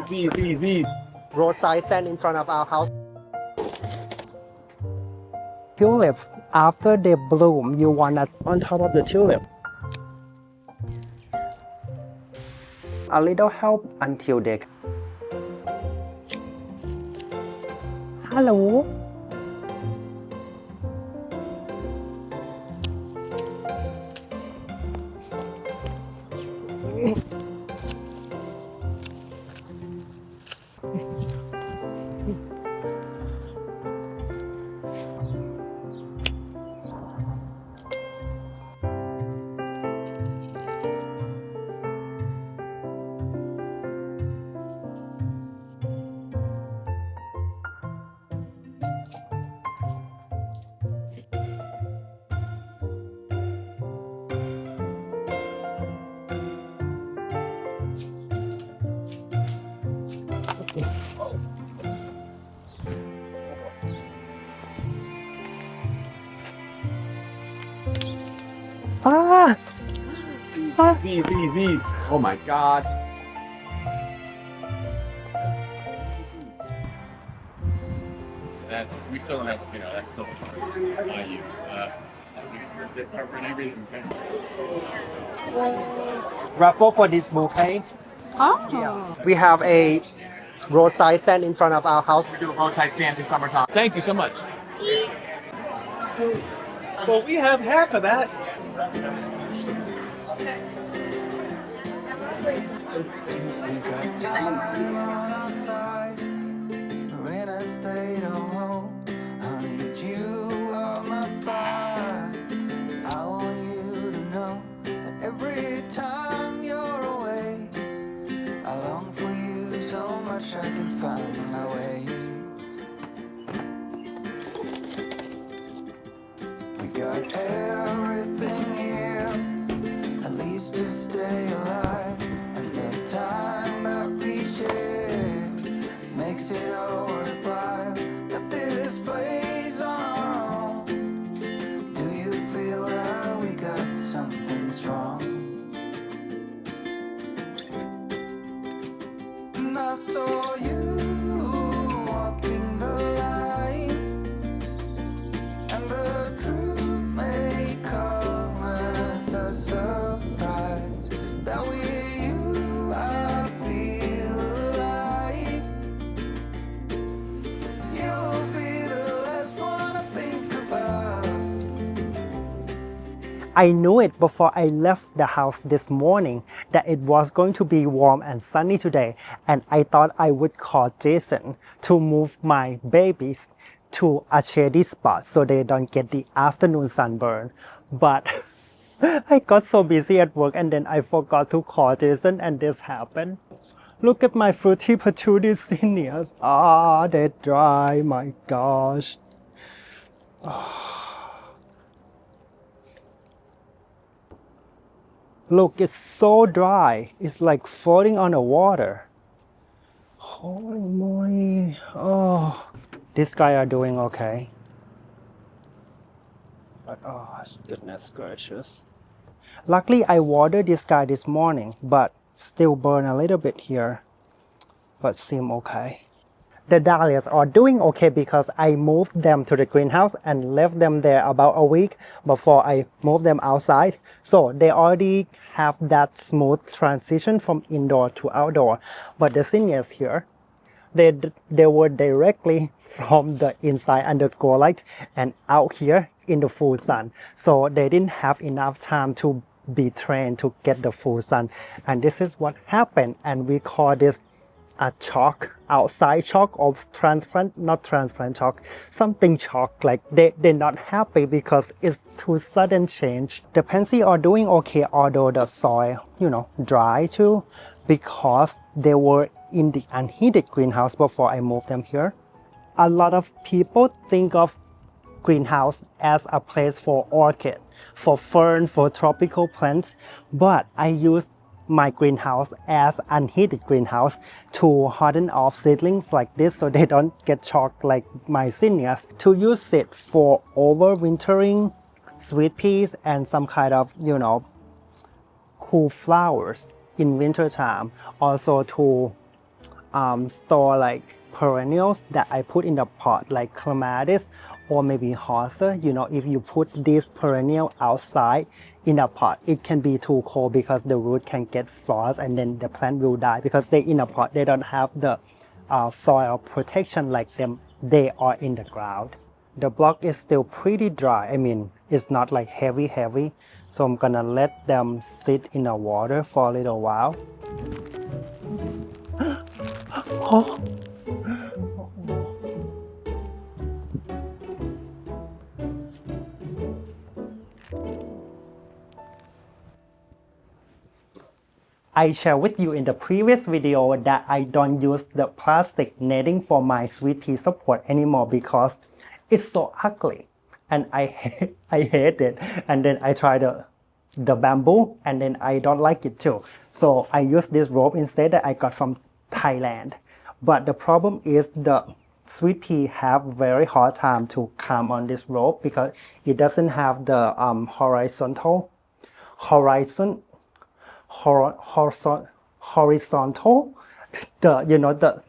Bees. Roadside stand in front of our house. Tulips, after they bloom, you wanna on top of the tulip. A little help until they. Hello. Ah! Bees. Oh my God. We still don't have, that's still by you. They're covering everything. Raffle for this bouquet. Oh. We have a roadside stand in front of our house. We do a roadside stand in summertime. Thank you so much. Well, we have half of that. We got time on our side. We're in a state of home. I need you on my fire. I want you to know that every time you're away, I long for you so much I can find my way. We got everything here, at least to stay alive. And the time that we share makes it all worthwhile. Got this place on our own. Do you feel that we got something strong? And I saw you walking the line, and the truth may come as a surprise. That with you I feel alive. You'll be the last one I think about. I knew it before I left the house this morning that it was going to be warm and sunny today, and I thought I would call Jason to move my babies to a shady spot so they don't get the afternoon sunburn. But I got so busy at work and then I forgot to call Jason and this happened. Look at my fruity patchouli zinnias. Ah, they're dry, my gosh. Look, it's so dry. It's like floating on the water. Holy moly. Oh, these guys are doing okay. But oh, goodness gracious. Luckily, I watered this guy this morning, but still burn a little bit here. But seem okay. The dahlias are doing okay because I moved them to the greenhouse and left them there about a week before I moved them outside. So they already have that smooth transition from indoor to outdoor. But the zinnias here, they were directly from the inside under grow light and out here in the full sun. So they didn't have enough time to be trained to get the full sun. And this is what happened. And we call this a shock, outside shock or not transplant shock, something shock, like they're not happy because it's too sudden change. The pansy are doing okay, although the soil, dry too, because they were in the unheated greenhouse before I moved them here. A lot of people think of greenhouse as a place for orchid, for fern, for tropical plants, but I use my greenhouse as unheated greenhouse to harden off seedlings like this so they don't get shocked like my zinnias, to use it for overwintering sweet peas and some kind of cool flowers in winter time, also to store like perennials that I put in the pot, like clematis or maybe hosa. You know, if you put this perennial outside in a pot, it can be too cold because the root can get frost and then the plant will die because they in a pot. They don't have the soil protection like they are in the ground. The block is still pretty dry. I mean, it's not like heavy. So I'm gonna let them sit in the water for a little while. Oh. I shared with you in the previous video that I don't use the plastic netting for my sweet pea support anymore because it's so ugly and I hate it. And then I tried the bamboo and then I don't like it too. So I use this rope instead that I got from Thailand. But the problem is the sweet pea have very hard time to climb on this rope because it doesn't have the horizontal the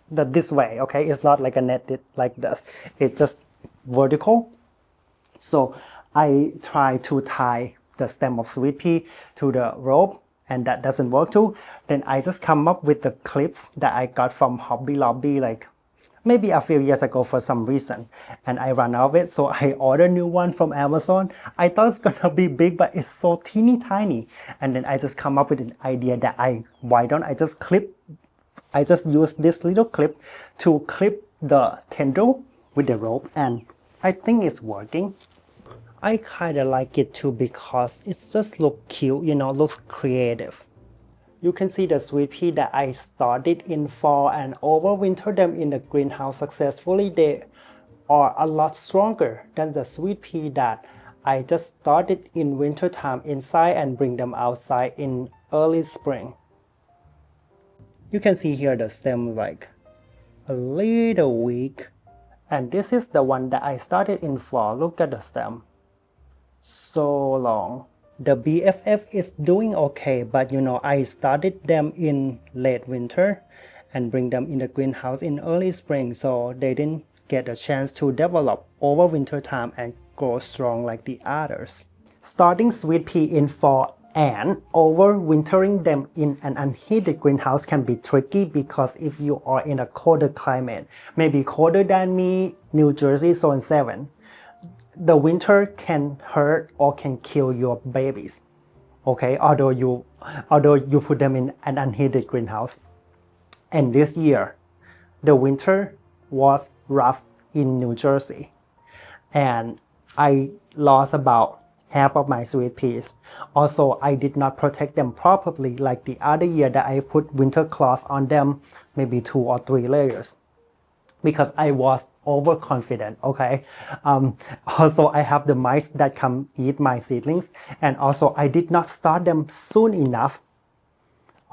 this way. Okay, it's not like a netted like this, it's just vertical. So I try to tie the stem of sweet pea to the rope and that doesn't work too. Then I just come up with the clips that I got from Hobby Lobby like maybe a few years ago for some reason, and I ran out of it, so I ordered a new one from Amazon. I thought it's gonna be big, but it's so teeny tiny. And then I just come up with an idea that why don't I just use this little clip to clip the tendril with the rope, and I think it's working. I kinda like it too because it just looks cute, you know, looks creative. You can see the sweet pea that I started in fall and overwintered them in the greenhouse successfully. They are a lot stronger than the sweet pea that I just started in winter time inside and bring them outside in early spring. You can see here the stem like a little weak. And this is the one that I started in fall. Look at the stem. So long. The BFF is doing okay, but you know, I started them in late winter and bring them in the greenhouse in early spring, so they didn't get a chance to develop over winter time and grow strong like the others. Starting sweet pea in fall and overwintering them in an unheated greenhouse can be tricky because if you are in a colder climate, maybe colder than me, New Jersey zone 7, the winter can hurt or can kill your babies, okay, although you put them in an unheated greenhouse. And this year the winter was rough in New Jersey and I lost about half of my sweet peas. Also, I did not protect them properly like the other year that I put winter cloth on them, maybe 2 or 3 layers, because I was overconfident, okay? Also, I have the mice that come eat my seedlings, and also I did not start them soon enough,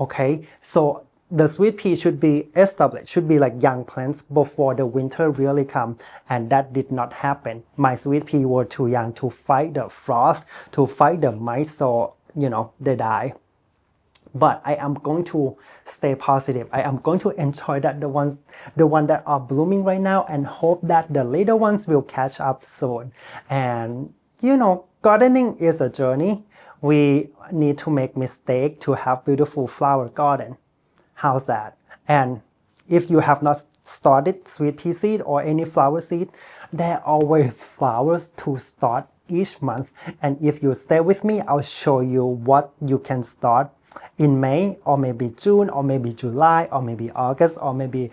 okay? So the sweet pea should be established, should be like young plants before the winter really come, and that did not happen. My sweet pea were too young to fight the frost, to fight the mice, so you know, they die. But I am going to stay positive. I am going to enjoy that the ones that are blooming right now and hope that the little ones will catch up soon. And you know, gardening is a journey. We need to make mistakes to have beautiful flower garden. How's that? And if you have not started sweet pea seed or any flower seed, there are always flowers to start each month. And if you stay with me, I'll show you what you can start in May or maybe June or maybe July or maybe August or maybe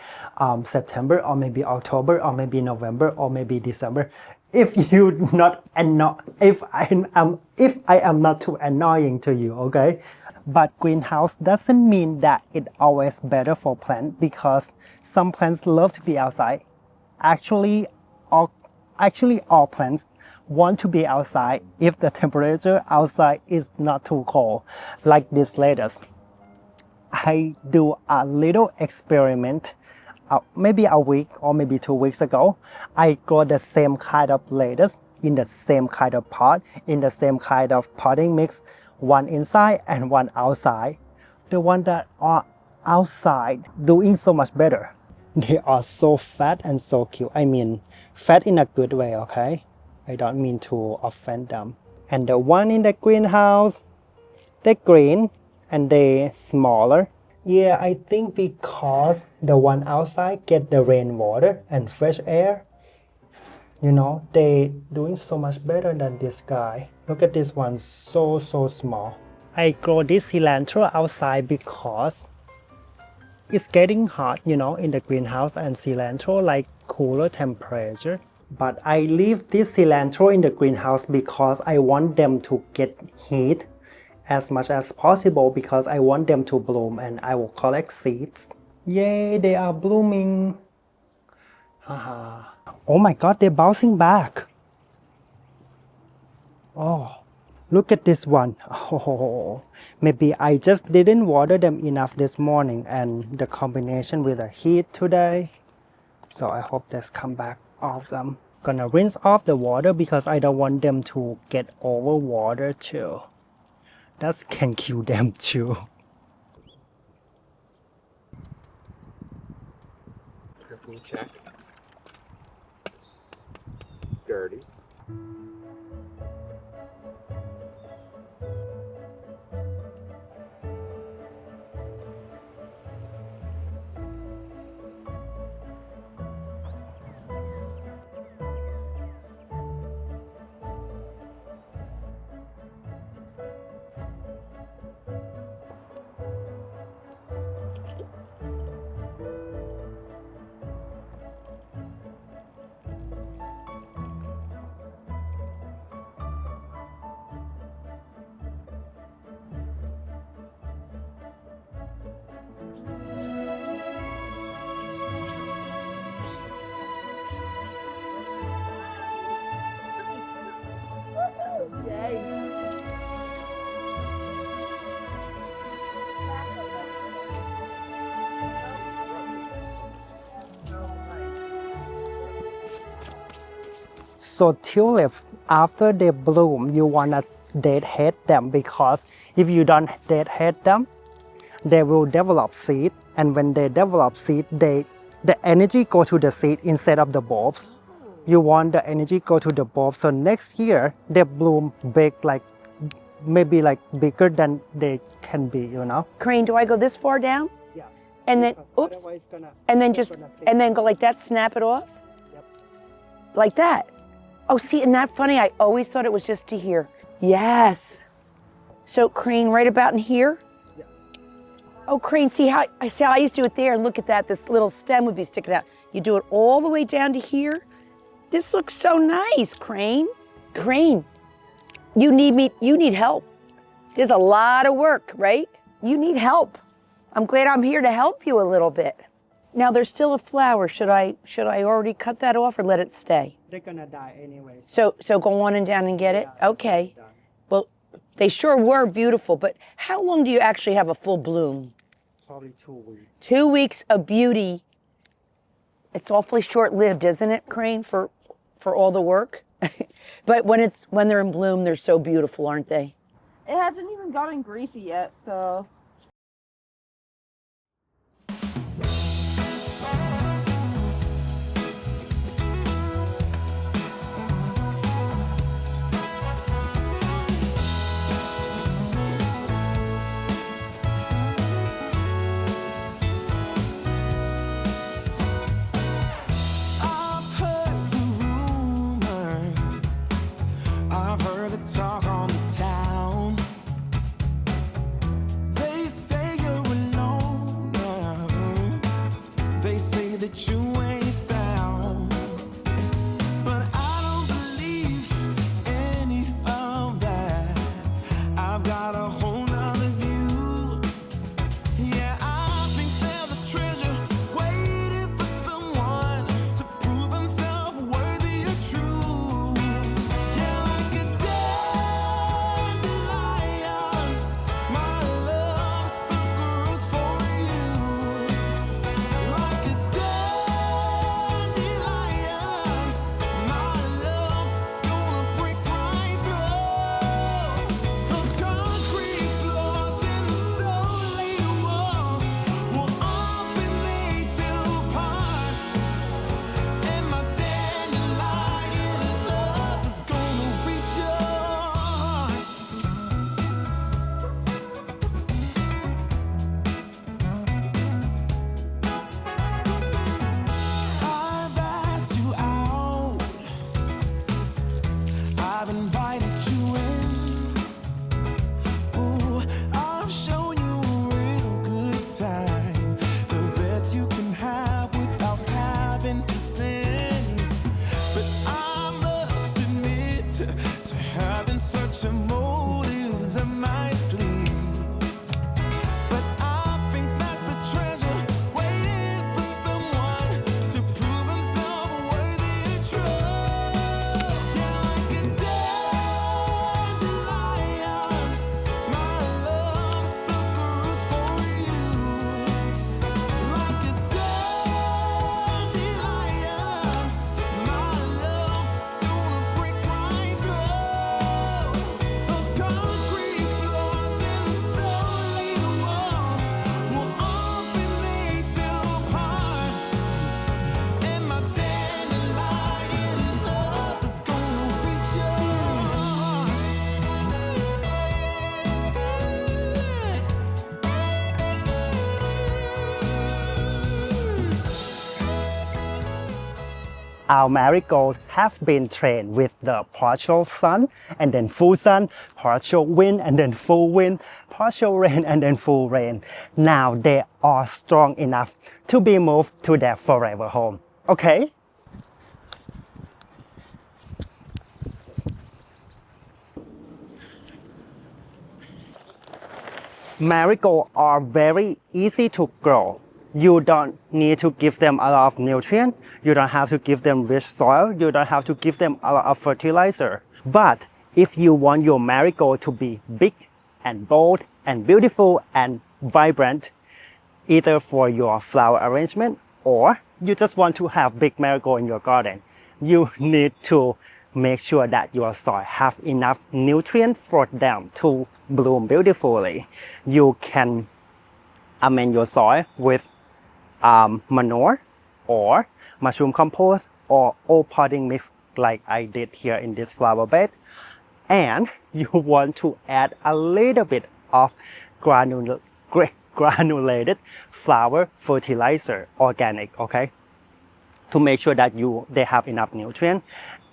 September or maybe October or maybe November or maybe December. If I am not too annoying to you, okay? But greenhouse doesn't mean that it's always better for plants because some plants love to be outside. Actually, all plants want to be outside if the temperature outside is not too cold. Like this lettuce. I do a little experiment maybe a week or maybe 2 weeks ago. I grow the same kind of lettuce in the same kind of pot, in the same kind of potting mix, one inside and one outside. The one that are outside doing so much better. They are so fat and so cute. I mean, fat in a good way, okay? I don't mean to offend them. And the one in the greenhouse, they're green and they're smaller. Yeah, I think because the one outside get the rainwater and fresh air, you know, they doing so much better than this guy. Look at this one, so small. I grow this cilantro outside because it's getting hot, you know, in the greenhouse, and cilantro like cooler temperature. But I leave this cilantro in the greenhouse because I want them to get heat as much as possible, because I want them to bloom and I will collect seeds. Yay, they are blooming. Haha. Oh my god, they're bouncing back. Oh, look at this one. Oh, maybe I just didn't water them enough this morning, and the combination with the heat today. So I hope this come back off them. Gonna rinse off the water because I don't want them to get over water too. That can kill them too. Check. Dirty. So tulips, after they bloom, you wanna deadhead them, because if you don't deadhead them, they will develop seed, and when they develop seed, the energy go to the seed instead of the bulbs. You want the energy go to the bulb, so next year they bloom big, like maybe like bigger than they can be, you know. Crane, do I go this far down? Yeah. And then, oops, and then just, and then go like that, snap it off? Yep. Like that. Oh, see, isn't that funny? I always thought it was just to here. Yes. So Crane, right about in here? Yes. Oh, Crane, see how I used to do it there, and look at that, this little stem would be sticking out. You do it all the way down to here. This looks so nice, Crane. Crane, you need help. There's a lot of work, right? You need help. I'm glad I'm here to help you a little bit. Now there's still a flower. Should I already cut that off or let it stay? They're gonna die anyway. So go on and down and get it? Yeah, Okay. done. Well, they sure were beautiful, but how long do you actually have a full bloom? Probably 2 weeks. 2 weeks of beauty. It's awfully short-lived, isn't it, Crane, for all the work? But when they're in bloom, they're so beautiful, aren't they? It hasn't even gotten greasy yet, so. I've heard the rumor, I've heard the talk on the town. They say you're alone now. They say that you ain't sound. But I don't believe any of that. I've got a whole nother view. Yeah, I think there's a treasure waiting for someone to prove himself worthy or true. Yeah, like a dandelion, my love stuck roots for you. Like a dandelion, our marigolds have been trained with the partial sun and then full sun, partial wind and then full wind, partial rain and then full rain. Now they are strong enough to be moved to their forever home. Okay? Marigolds are very easy to grow. You don't need to give them a lot of nutrients. You don't have to give them rich soil. You don't have to give them a lot of fertilizer. But if you want your marigold to be big and bold and beautiful and vibrant, either for your flower arrangement or you just want to have big marigold in your garden, you need to make sure that your soil have enough nutrients for them to bloom beautifully. You can amend your soil with manure or mushroom compost or old potting mix like I did here in this flower bed. And you want to add a little bit of granulated flower fertilizer, organic, okay? To make sure that they have enough nutrients.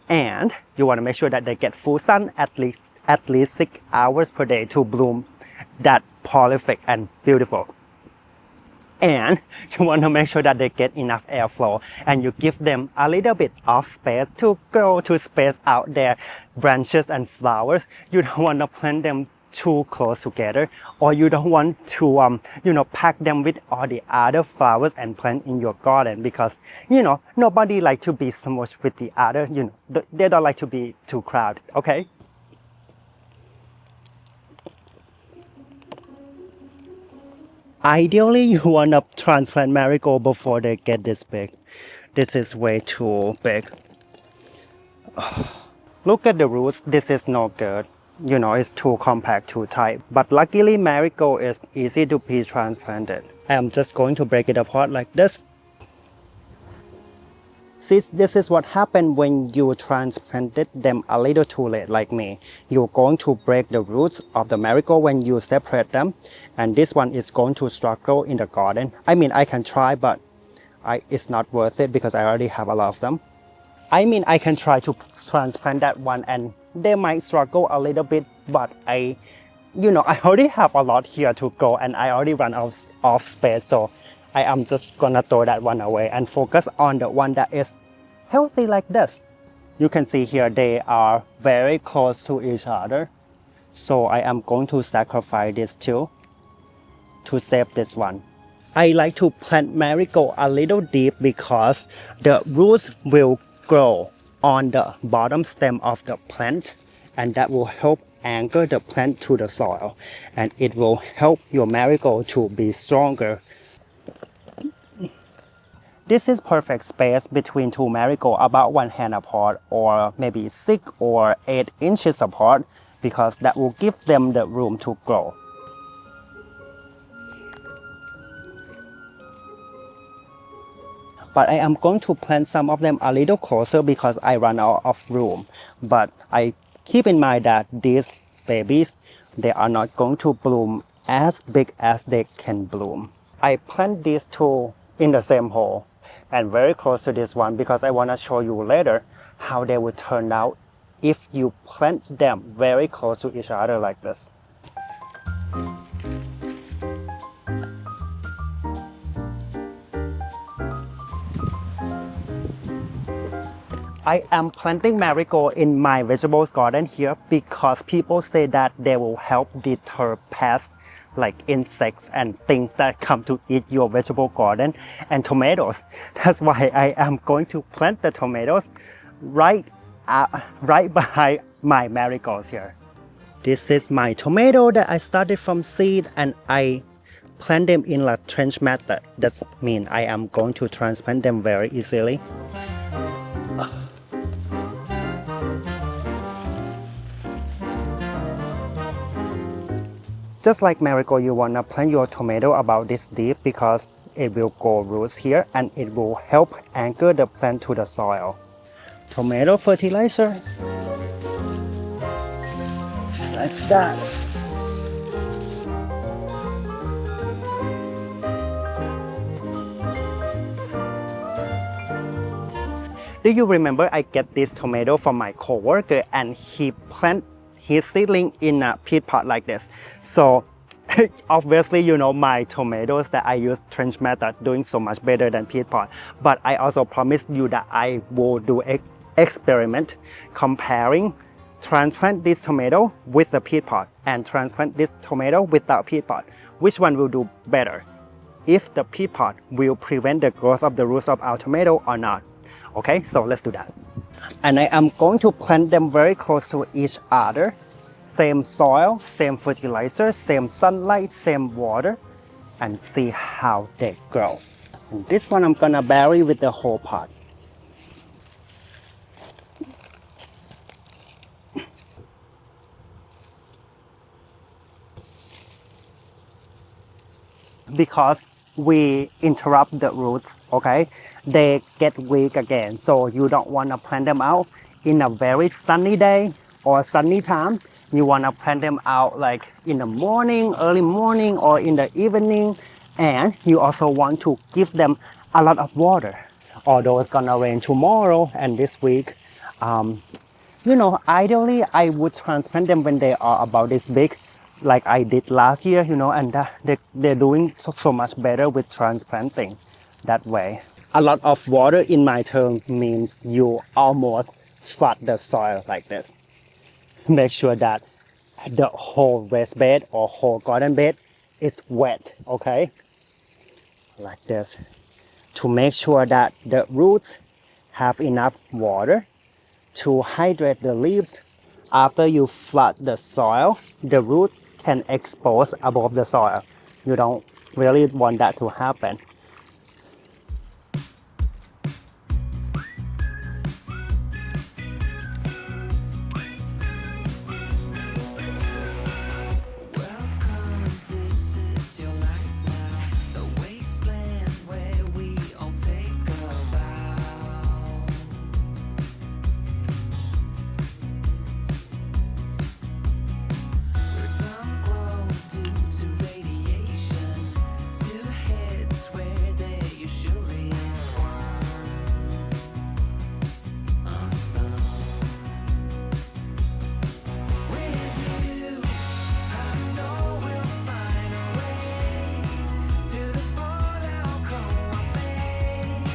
And you want to make sure that they get full sun at least 6 hours per day to bloom that prolific and beautiful. And you want to make sure that they get enough airflow and you give them a little bit of space to grow, to space out their branches and flowers. You don't want to plant them too close together, or you don't want to pack them with all the other flowers and plant in your garden, because nobody like to be smushed with the other, they don't like to be too crowded. Okay? Ideally, you want to transplant marigold before they get this big. This is way too big. Look at the roots. This is no good. It's too compact, too tight. But luckily, marigold is easy to be transplanted. I am just going to break it apart like this. See, this is what happened when you transplanted them a little too late, like me. You're going to break the roots of the marigold when you separate them. And this one is going to struggle in the garden. I mean, I can try, but it's not worth it because I already have a lot of them. I mean, I can try to transplant that one and they might struggle a little bit, but I already have a lot here to grow and I already run out of space, so I am just gonna throw that one away and focus on the one that is healthy like this. You can see here they are very close to each other, so I am going to sacrifice this two to save this one. I like to plant marigold a little deep because the roots will grow on the bottom stem of the plant, and that will help anchor the plant to the soil, and it will help your marigold to be stronger. This is perfect space between two marigolds, about 1 hand apart, or maybe 6 or 8 inches apart, because that will give them the room to grow. But I am going to plant some of them a little closer because I run out of room. But I keep in mind that these babies, they are not going to bloom as big as they can bloom. I plant these two in the same hole and very close to this one because I want to show you later how they will turn out if you plant them very close to each other like this. I am planting marigold in my vegetables garden here because people say that they will help deter pests like insects and things that come to eat your vegetable garden and tomatoes. That's why I am going to plant the tomatoes right behind my marigolds here. This is my tomato that I started from seed and I plant them in a trench method. That means I am going to transplant them very easily. Just like marigold, you want to plant your tomato about this deep because it will grow roots here and it will help anchor the plant to the soil. Tomato fertilizer. Like that. Do you remember I get this tomato from my coworker and he plant his seedling in a peat pot like this. So obviously, you know, my tomatoes that I use trench method doing so much better than peat pot. But I also promised you that I will do experiment comparing transplant this tomato with the peat pot and transplant this tomato without peat pot. Which one will do better? If the peat pot will prevent the growth of the roots of our tomato or not. Okay, so let's do that. And I am going to plant them very close to each other. Same soil, same fertilizer, same sunlight, same water, and see how they grow. And this one I'm gonna bury with the whole pot. Because we interrupt the roots, okay? They get weak again, so you don't want to plant them out in a very sunny day or sunny time. You want to plant them out like in the morning, early morning, or in the evening. And you also want to give them a lot of water. Although it's gonna rain tomorrow and this week, you know, ideally I would transplant them when they are about this big, like I did last year, you know, and they're doing so much better with transplanting that way. A lot of water in my term means you almost flood the soil like this. Make sure that the whole raised bed or whole garden bed is wet, okay? Like this. To make sure that the roots have enough water to hydrate the leaves. After you flood the soil, the root can expose above the soil. You don't really want that to happen. Welcome, this is your life now. A wasteland where we all take a vow. With some glow due to radiation, two heads where there usually is one. Unsung. With you, I know we'll find a way through the fallout cold I made.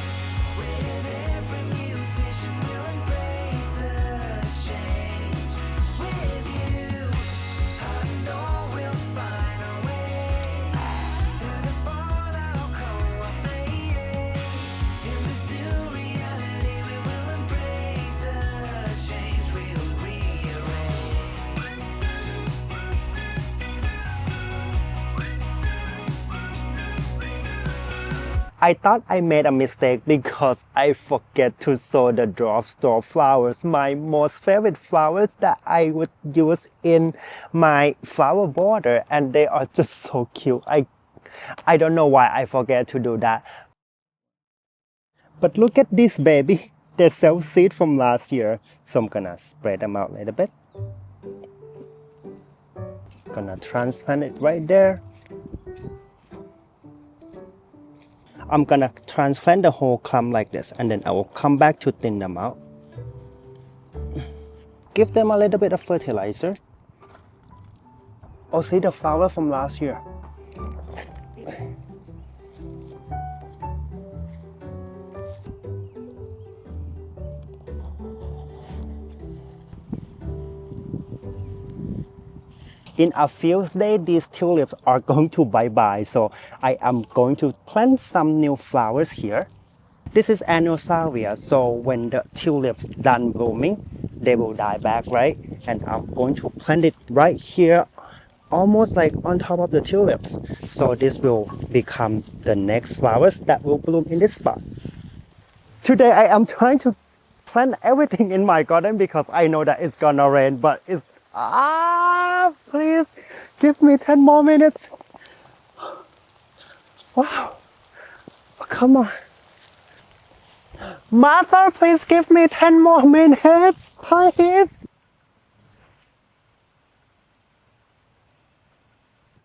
With every mutation, we'll embrace the change. With you, I know we'll find a way through the fallout cold I made. In this new reality, we will embrace the change. We'll rearrange. I thought I made a mistake because I forget to sow the drugstore flowers, my most favorite flowers that I would use in my flower border, and they are just so cute. I don't know why I forget to do that. But look at this baby. They self-seed from last year. So I'm gonna spread them out a little bit. Gonna transplant it right there. I'm gonna transplant the whole clump like this, and then I will come back to thin them out. Give them a little bit of fertilizer. Oh, see the flower from last year. In a few days, these tulips are going to bye-bye, so I am going to plant some new flowers here. This is annual salvia, so when the tulips done blooming, they will die back, right? And I'm going to plant it right here, almost like on top of the tulips. So this will become the next flowers that will bloom in this spot. Today I am trying to plant everything in my garden because I know that it's gonna rain, but it's please give me 10 more minutes. Wow. Oh, come on. Mother, please give me 10 more minutes, please.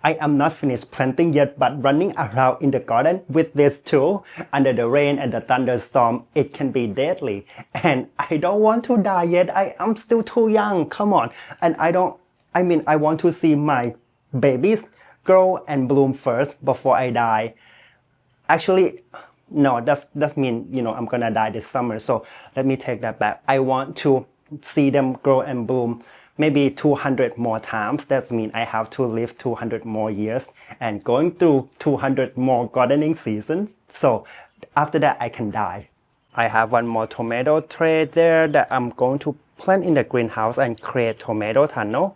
I am not finished planting yet, but running around in the garden with this tool under the rain and the thunderstorm, it can be deadly. And I don't want to die yet. I am still too young. Come on. And I want to see my babies grow and bloom first before I die. Actually, no, that's mean, I'm gonna die this summer. So let me take that back. I want to see them grow and bloom maybe 200 more times. That means I have to live 200 more years and going through 200 more gardening seasons. So after that, I can die. I have one more tomato tray there that I'm going to plant in the greenhouse and create tomato tunnel.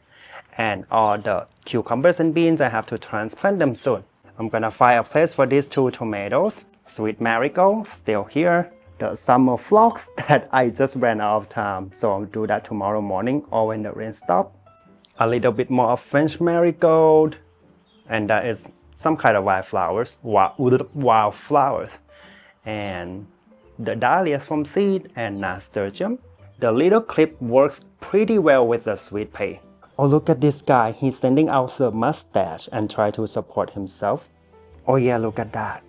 And all the cucumbers and beans, I have to transplant them soon. I'm gonna find a place for these 2 tomatoes. Sweet marigold, still here. The summer phlox that I just ran out of time, so I'll do that tomorrow morning or when the rain stops. A little bit more of French marigold, and that is some kind of wildflowers, and the dahlias from seed and nasturtium. The little clip works pretty well with the sweet pea. Oh, look at this guy. He's sending out the mustache and try to support himself. Oh yeah, look at that.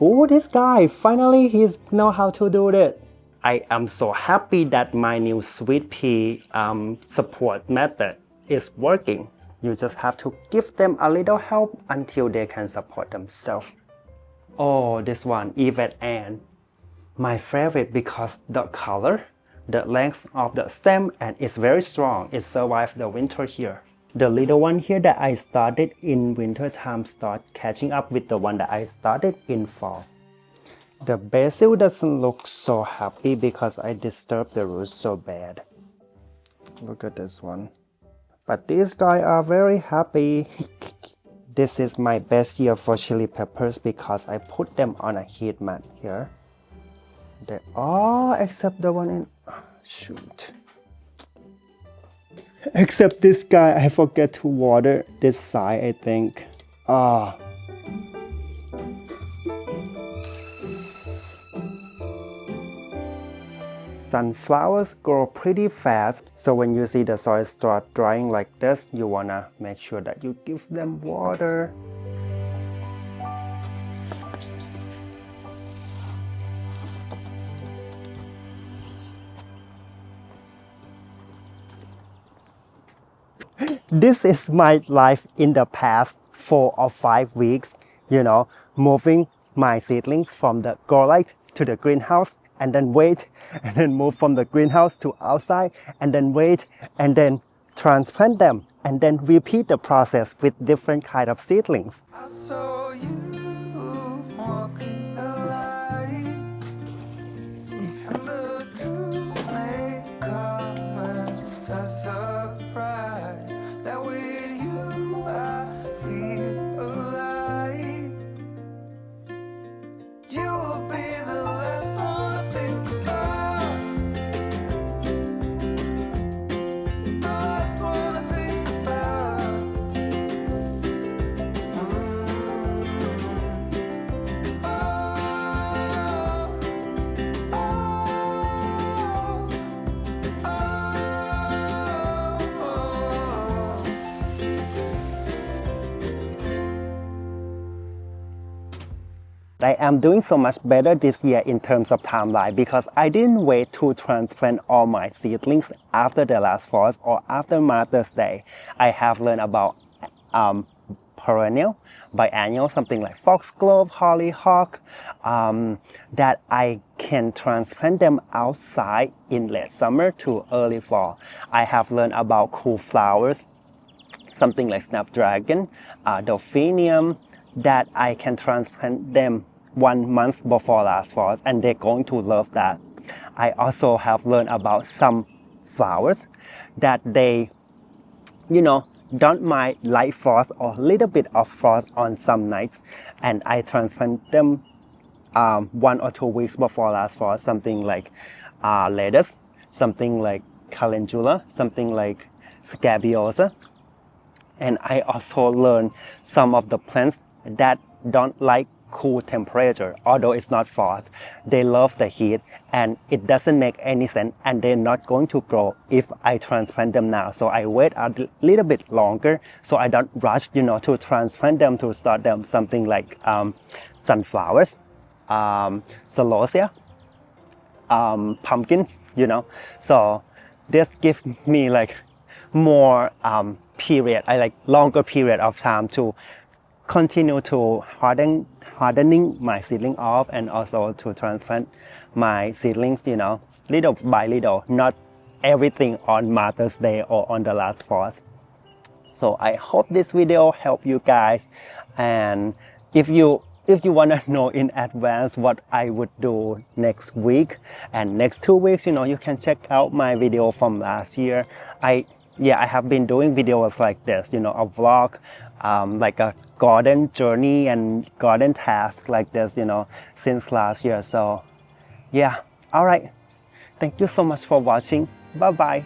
Oh, this guy, finally he knows how to do it. I am so happy that my new sweet pea support method is working. You just have to give them a little help until they can support themselves. Oh, this one, Yvette Ann. My favorite because the color, the length of the stem, and it's very strong. It survived the winter here. The little one here that I started in winter time start catching up with the one that I started in fall. The basil doesn't look so happy because I disturbed the roots so bad. Look at this one. But these guys are very happy. This is my best year for chili peppers because I put them on a heat mat here. They all except the one in... shoot. Except this guy, I forget to water this side, I think. Sunflowers grow pretty fast, so when you see the soil start drying like this, you wanna make sure that you give them water. This is my life in the past 4 or 5 weeks, moving my seedlings from the grow light to the greenhouse and then wait, and then move from the greenhouse to outside and then wait, and then transplant them, and then repeat the process with different kind of seedlings. I saw you walking the light, and the truth may come as a surprise. That with you I feel alive. You will be the last one I think about, the last one I think about. I am doing so much better this year in terms of timeline because I didn't wait to transplant all my seedlings after the last frost or after Mother's Day. I have learned about perennial, biennial, something like foxglove, hollyhock, that I can transplant them outside in late summer to early fall. I have learned about cool flowers, something like snapdragon, delphinium, that I can transplant them 1 month before last frost, and they're going to love that. I also have learned about some flowers that they, don't mind light frost or a little bit of frost on some nights, and I transplant them 1 or 2 weeks before last frost, something like lettuce, something like calendula, something like scabiosa. And I also learned some of the plants that don't like cool temperature, although it's not frost. They love the heat, and it doesn't make any sense, and they're not going to grow if I transplant them now. So I wait a little bit longer, so I don't rush, to transplant them, to start them. Something like sunflowers, celosia, pumpkins, So this gives me like more longer period of time to continue to hardening my seedling off, and also to transplant my seedlings, little by little, not everything on Mother's Day or on the last frost. So I hope this video helped you guys, and if you want to know in advance what I would do next week and next 2 weeks, you can check out my video from last year. I have been doing videos like this, a vlog, like a garden journey and garden task like this, since last year. So yeah, all right. Thank you so much for watching. Bye bye.